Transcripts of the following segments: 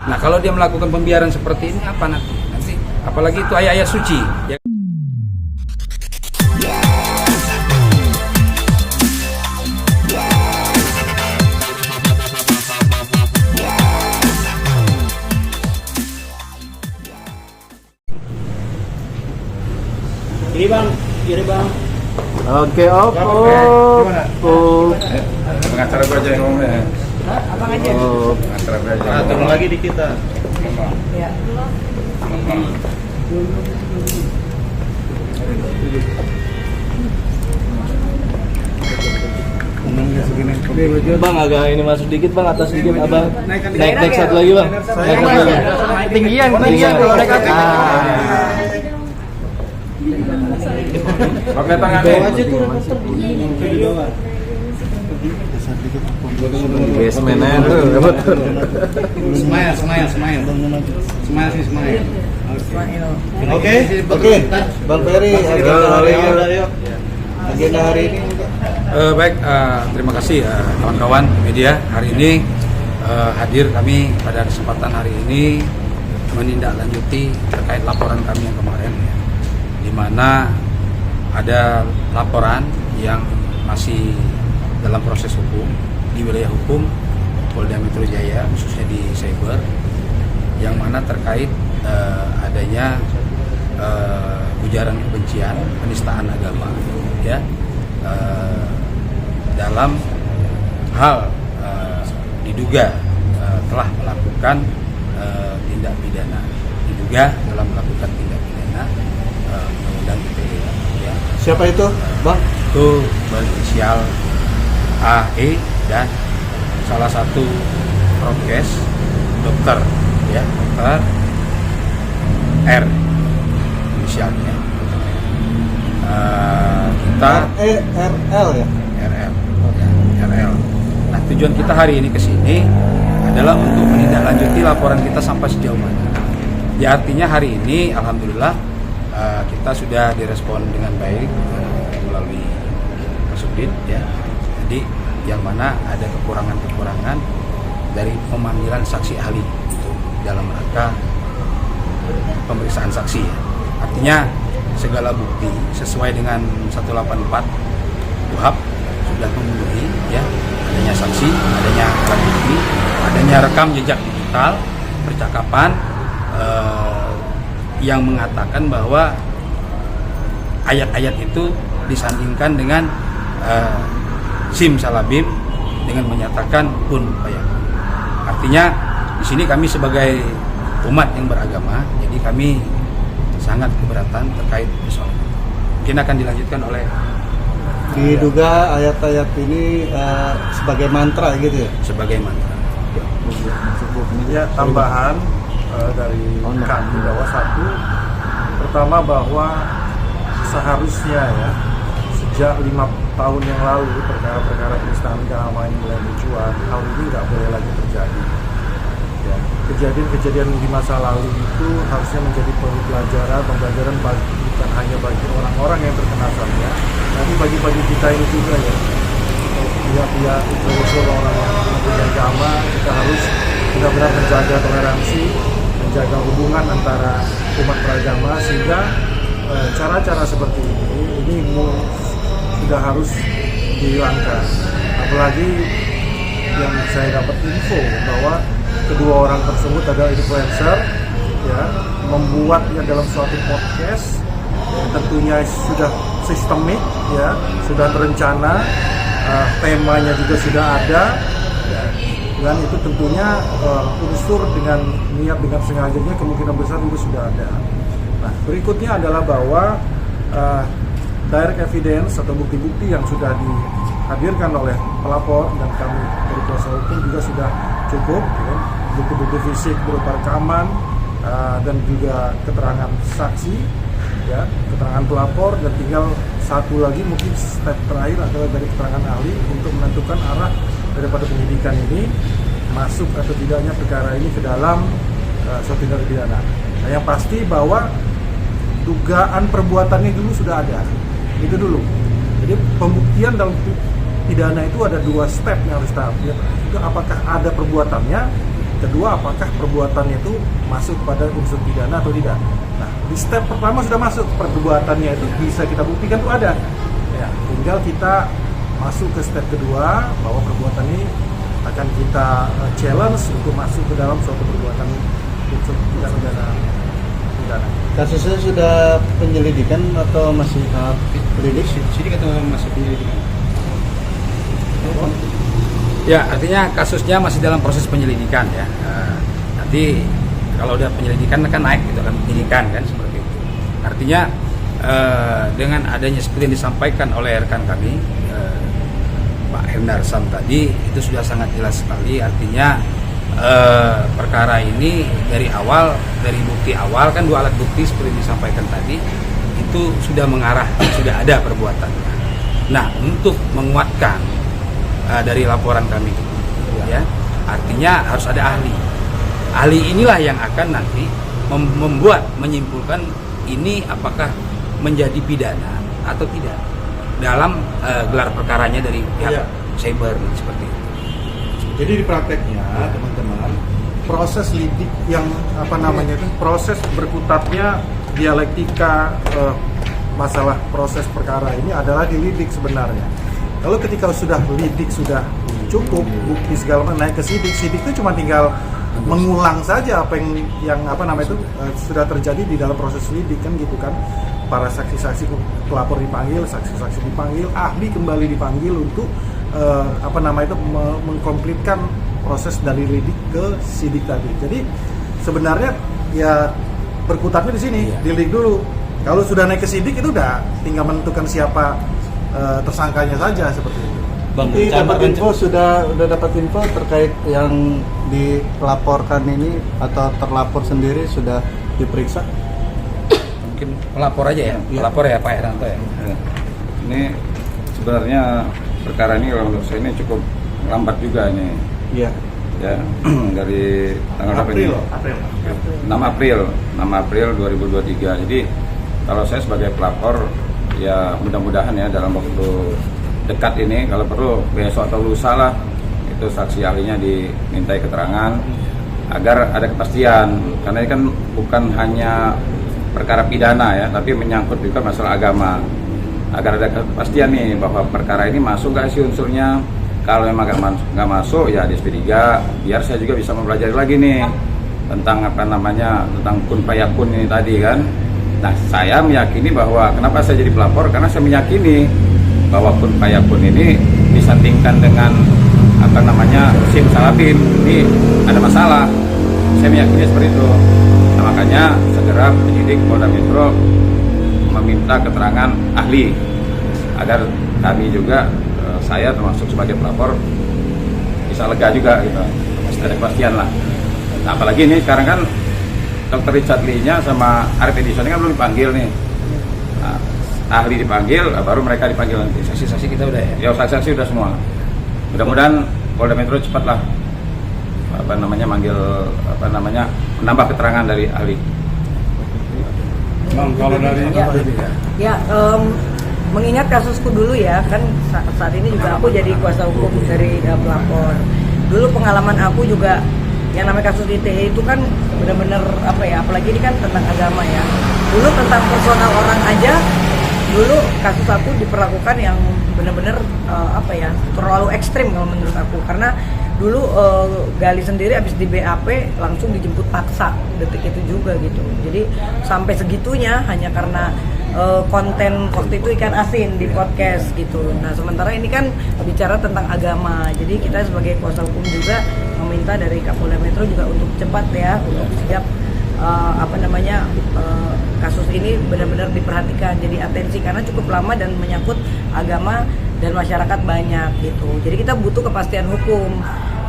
Nah kalau dia melakukan pembiaran seperti ini apa nanti? Apalagi itu ayat-ayat suci. Kiri bang. Oke, Pengacara gue aja yang ngomongnya. Abang aja. Pengacara gue aja. Turun lagi di kita. Ya. Bang, agak ini masuk dikit bang, atas dikit abang. Naik satu lagi bang. Naik satu lagi. Tinggian. Oke tangan Aja tuh. Basementnya tuh. Smile. Oke. Bang Ferry, agenda hari ini. Baik, terima kasih kawan-kawan media. Hari ini hadir kami pada kesempatan hari ini menindaklanjuti terkait laporan kami yang kemarin, ya, di mana ada laporan yang masih dalam proses hukum di wilayah hukum Polda Metro Jaya, khususnya di cyber, yang mana terkait adanya ujaran kebencian, penistaan agama, ya, dalam hal diduga telah melakukan tindak pidana, undang-undang ITE. Ya. Siapa itu, bang? Itu berinisial AE dan salah satu prokes dokter, ya, dokter R inisialnya. Kita RL ya. RL, ya, RL. Nah, tujuan kita hari ini ke sini adalah untuk menindaklanjuti laporan kita sampai sejauh mana. Ya, artinya hari ini alhamdulillah kita sudah direspon dengan baik melalui Kasubdit, ya. Jadi yang mana ada kekurangan-kekurangan dari pemanggilan saksi ahli untuk dalam rangka pemeriksaan saksi, ya. Artinya segala bukti sesuai dengan 184 KUHP sudah memenuhi, ya, adanya saksi, adanya alat bukti, adanya rekam jejak digital, percakapan yang mengatakan bahwa ayat-ayat itu disandingkan dengan simsalabim dengan menyatakan kun fayakun. Artinya di sini kami sebagai umat yang beragama, jadi kami sangat keberatan terkait persoalan itu. Mungkin akan dilanjutkan oleh Diduga ayat-ayat ini sebagai mantra gitu ya? sebagai mantra. Ya, tambahan dari kami bahwa satu, pertama bahwa seharusnya, ya, sejak 5 tahun yang lalu perkara-perkara penistaan agama yang mulai mencuat, hal ini nggak boleh lagi terjadi. Ya, kejadian-kejadian di masa lalu itu harusnya menjadi pembelajaran bukan hanya bagi orang-orang yang terkena saja, tapi bagi kita ini juga, ya, pihak-pihak unsur orang yang mempunyai agama, kita harus benar-benar menjaga toleransi, menjaga hubungan antara umat beragama, sehingga cara-cara seperti ini sudah harus dihilangkan. Apalagi yang saya dapat info bahwa kedua orang tersebut adalah influencer, ya, membuatnya dalam suatu podcast, ya, tentunya sudah sistemik, ya, sudah terencana, temanya juga sudah ada, ya, dan itu tentunya unsur dengan niat, dengan sengajanya kemungkinan besar juga sudah ada. Nah, berikutnya adalah bahwa direct evidence atau bukti-bukti yang sudah dihadirkan oleh pelapor dan kami dari kuasa hukum juga sudah cukup, ya. Bukti-bukti fisik berupa rekaman dan juga keterangan saksi, ya, keterangan pelapor, dan tinggal satu lagi mungkin step terakhir adalah dari keterangan ahli untuk menentukan arah daripada penyidikan ini masuk atau tidaknya perkara ini ke dalam suatu tindak pidana. Nah, yang pasti bahwa dugaan perbuatannya dulu sudah ada, itu dulu. Jadi pembuktian dalam pidana itu ada 2 step yang harus tahap. Apakah ada perbuatannya, kedua apakah perbuatannya itu masuk pada unsur pidana atau tidak. Nah, di step pertama sudah masuk, perbuatannya itu bisa kita buktikan itu ada. Ya, tinggal kita masuk ke step kedua bahwa perbuatan ini akan kita challenge untuk masuk ke dalam suatu perbuatan unsur pidana. Kasusnya sudah penyelidikan atau masih tahap penyelidikan? Sidik atau masih penyelidikan? Ya, artinya kasusnya masih dalam proses penyelidikan ya. Nanti kalau udah penyelidikan kan naik gitu kan, penyidikan kan seperti itu. Artinya dengan adanya seperti yang disampaikan oleh rekan kami Pak Hendarsam tadi, itu sudah sangat jelas sekali. Artinya perkara ini dari awal, dari bukti awal kan 2 alat bukti seperti disampaikan tadi itu sudah mengarah, sudah ada perbuatannya. Nah, untuk menguatkan dari laporan kami ya, artinya harus ada ahli. Ahli inilah yang akan nanti menyimpulkan ini apakah menjadi pidana atau tidak dalam gelar perkaranya dari pihak cyber seperti itu. Jadi di prakteknya teman-teman, proses lidik yang proses berkutatnya dialektika masalah proses perkara ini adalah dilidik sebenarnya. Kalau ketika sudah lidik sudah cukup, bukti segala macam naik ke sidik itu cuma tinggal mengulang saja apa yang sudah terjadi di dalam proses lidik kan gitu kan. Para saksi-saksi pelapor dipanggil, saksi-saksi dipanggil, ahli kembali dipanggil untuk mengkomplitkan proses dari lidik ke sidik tadi. Jadi sebenarnya ya berkutatnya di sini, dilidik dulu. Kalau sudah naik ke sidik itu udah tinggal menentukan siapa tersangkanya saja seperti itu. Bang, sudah dapat info terkait yang dilaporkan ini atau terlapor sendiri sudah diperiksa? Mungkin pelapor aja ya, pelapor ya Pak Heranto ya. Ini sebenarnya perkara ini kalau menurut saya ini cukup lambat juga ini. Iya. Ya, dari tanggal April. 6 April 2023. Jadi kalau saya sebagai pelapor ya mudah-mudahan ya dalam waktu dekat ini, kalau perlu besok atau lusa lah itu saksi ahlinya dimintai keterangan agar ada kepastian, karena ini kan bukan hanya perkara pidana ya, tapi menyangkut juga masalah agama, agar ada kepastian nih bahwa perkara ini masuk gak sih unsurnya. Kalau memang nggak masuk ya di SP3, biar saya juga bisa mempelajari lagi nih tentang tentang kun fayakun ini tadi kan. Nah, saya meyakini bahwa kenapa saya jadi pelapor, karena saya meyakini bahwa kun fayakun ini disandingkan dengan simsalabim ini ada masalah. Saya meyakini seperti itu. Nah, makanya segera penyidik Polda Metro meminta keterangan ahli agar kami juga, saya termasuk sebagai pelapor, bisa lega juga gitu, ada kepastian lah. Nah, apalagi ini sekarang kan Dr. Richard Lee-nya sama Arif Edison kan belum dipanggil nih. Nah, ahli dipanggil, baru mereka dipanggil nanti. Saksi-saksi kita udah ya? Ya, saksi-saksi udah semua. Mudah-mudahan Polda Metro cepatlah menambah keterangan dari ahli. Bang, kalau dari mengingat kasusku dulu ya, kan saat ini juga aku jadi kuasa hukum dari pelapor. Dulu pengalaman aku juga yang namanya kasus ITE itu kan benar-benar apalagi ini kan tentang agama ya. Dulu tentang personal orang aja, dulu kasus aku diperlakukan yang benar-benar terlalu ekstrim kalau menurut aku, karena dulu Gali sendiri habis di BAP langsung dijemput paksa detik itu juga gitu. Jadi sampai segitunya hanya karena konten waktu itu ikan asin di podcast gitu. Nah, sementara ini kan bicara tentang agama. Jadi kita sebagai kuasa hukum juga meminta dari Kapolda Metro juga untuk cepat ya, untuk siap kasus ini benar-benar diperhatikan, jadi atensi, karena cukup lama dan menyangkut agama dan masyarakat banyak gitu. Jadi kita butuh kepastian hukum,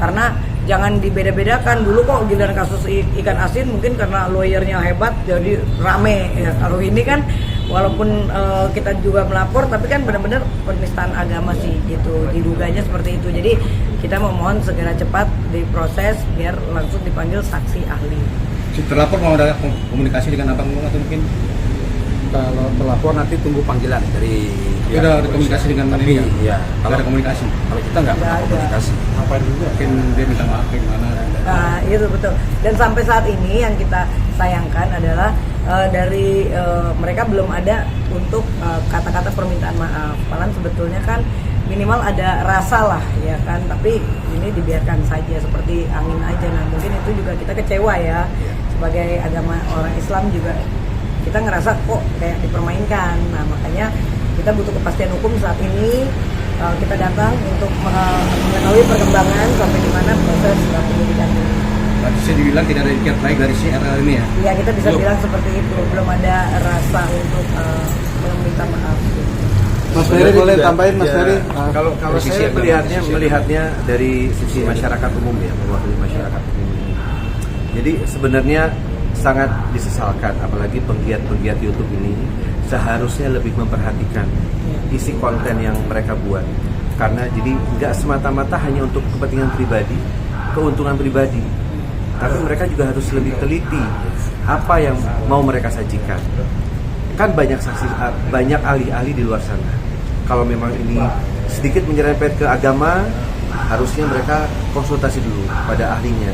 karena jangan dibeda-bedakan. Dulu kok giliran kasus ikan asin mungkin karena lawyernya hebat jadi rame ya. Kalau ini kan walaupun kita juga melapor, tapi kan benar-benar penistaan agama sih gitu, diduganya seperti itu. Jadi kita memohon segera cepat diproses biar langsung dipanggil saksi ahli. Si terlapor mau ada komunikasi dengan abang atau mungkin kalau terlapor nanti tunggu panggilan dari pihak Udah ada kepolisian. komunikasi dengan Tapi ini? ya Kalau ada komunikasi, kalau kita nggak pernah Nggak ada. komunikasi. ngapain juga? Mungkin dia minta maaf kayak gimana? Nah, itu betul. Dan sampai saat ini yang kita sayangkan adalah dari mereka belum ada untuk kata-kata permintaan maaf. Padahal sebetulnya kan minimal ada rasa lah, ya kan. Tapi ini dibiarkan saja seperti angin aja. Nah, mungkin itu juga kita kecewa ya sebagai agama orang Islam juga kita ngerasa kok kayak dipermainkan. Nah, makanya kita butuh kepastian hukum saat ini. Kita datang untuk mengetahui perkembangan sampai di mana proses penyidikan ini. Berarti saya dibilang tidak ada ikat baik dari si RL ini ya? Ya, kita bisa Belum. bilang seperti itu. Belum ada rasa untuk meminta maaf. Mas Ferry boleh tambahin Mas Ya, Ferry? kalau Dari sisi saya agama, melihatnya dari sisi masyarakat umum ya, mewakili masyarakat umum. Jadi sebenarnya sangat disesalkan, apalagi penggiat-penggiat YouTube ini seharusnya lebih memperhatikan isi konten yang mereka buat, karena jadi nggak semata-mata hanya untuk kepentingan pribadi, keuntungan pribadi, tapi mereka juga harus lebih teliti apa yang mau mereka sajikan. Kan banyak banyak ahli-ahli di luar sana. Kalau memang ini sedikit menyerempet ke agama, harusnya mereka konsultasi dulu pada ahlinya.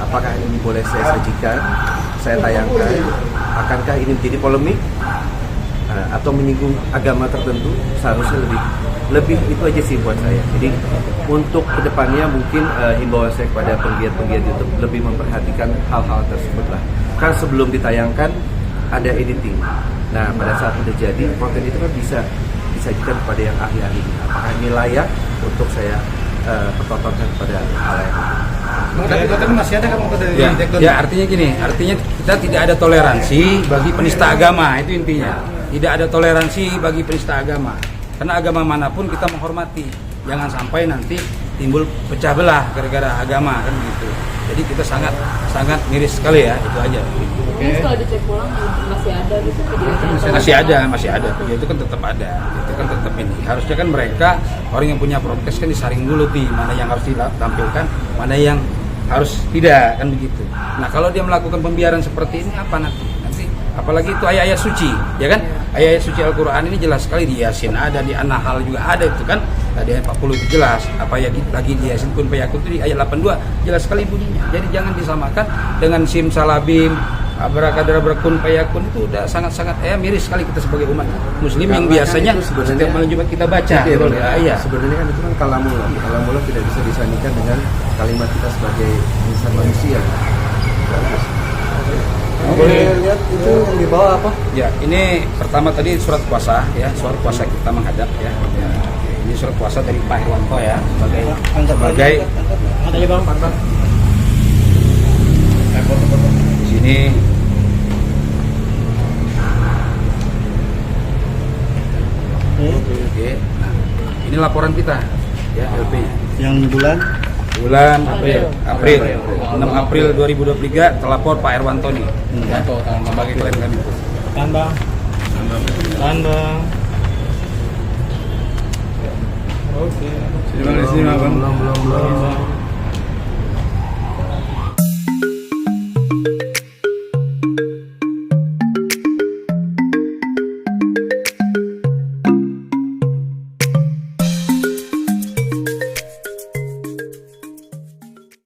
Apakah ini boleh saya sajikan, saya tayangkan? Akankah ini menjadi polemik atau menyinggung agama tertentu? Seharusnya lebih itu aja sih buat saya. Jadi untuk kedepannya mungkin himbauan saya kepada penggiat-penggiat YouTube lebih memperhatikan hal-hal tersebut lah. Kan sebelum ditayangkan ada editing. Nah, pada saat udah jadi, konten itu kan bisa disajikan kepada yang ahli-ahli. Apakah ini layak untuk saya pertontonkan kepada halayak? Tapi masih ada kan dari Ya, Tekton? ya artinya gini, artinya kita tidak ada toleransi bagi penista agama, itu intinya. Tidak ada toleransi bagi penista agama. Karena agama manapun kita menghormati. Jangan sampai nanti timbul pecah belah gara-gara agama kan begitu. Jadi kita sangat miris sekali ya, itu aja. Ini kalau dicek pulang masih ada gitu videonya. Masih ada. Ya, itu kan tetap ada. Itu kan tetap ini. Harusnya kan mereka orang yang punya prokes kan disaring dulu nih, mana yang harus ditampilkan, mana yang harus tidak, kan begitu. Nah, kalau dia melakukan pembiaran seperti ini apa nanti apalagi itu ayat-ayat suci, ya kan? Ayat-ayat suci Al-Qur'an ini jelas sekali di Yasin ada, di An-Nahl juga ada itu kan. Tadi ayat 40 itu jelas. Apa ya lagi di Yasin kun fayakun itu di ayat 82 jelas sekali bunyinya. Jadi jangan disamakan dengan simsalabim, abrakadabra kun fayakun, itu udah sangat-sangat miris sekali kita sebagai umat muslim yang biasanya setiap malam Jumat kita baca. Iya. Sebenarnya kan itu kan kalamullah tidak bisa disandingkan dengan kalimat kita sebagai insan manusia. Boleh lihat itu yang di bawah apa? Ya, ini pertama tadi surat puasa ya, surat puasa kita menghadap ya. Ini surat puasa dari Pak Irwanto ya, sebagai Angkat aja bang, Pak. di sini Oke. Nah, ini laporan kita ya, LP-nya. Yang Bulan April 6 April 2023 terlapor Pak Irwanto nih ya, sebagai klien kami. Tahan bang. Oke. Terima kasih bang. Belum.